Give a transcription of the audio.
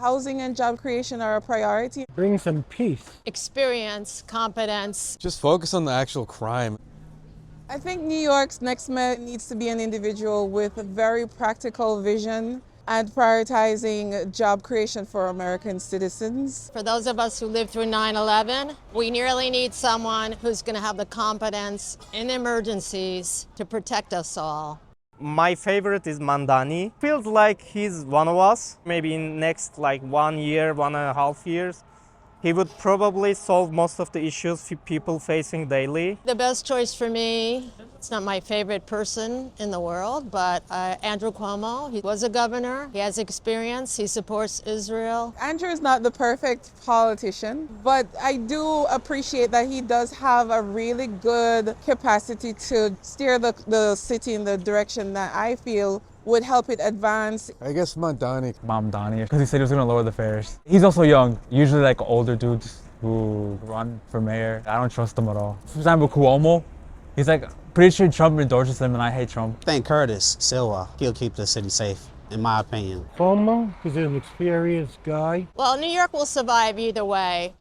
Housing and job creation are a priority. Bring some peace. Experience, competence. Just focus on the actual crime. I think New York's next mayor needs to be an individual with a very practical vision and prioritizing job creation for American citizens. For those of us who lived through 9/11, we nearly need someone who's going to have the competence in emergencies to protect us all. My favorite is Mamdani. Feels like he's one of us. Maybe in next 1 year, 1.5 years, he would probably solve most of the issues people facing daily. The best choice for me, it's not my favorite person in the world, but Andrew Cuomo. He was a governor, he has experience, he supports Israel. Andrew is not the perfect politician, but I do appreciate that he does have a really good capacity to steer the city in the direction that I feel would help it advance. I guess Mamdani. Mamdani, because he said he was going to lower the fares. He's also young. Usually older dudes who run for mayor, I don't trust them at all. For example, Cuomo, he's pretty sure Trump endorses him and I hate Trump. I think Curtis Silva, he'll keep the city safe, in my opinion. Cuomo is an experienced guy. Well, New York will survive either way.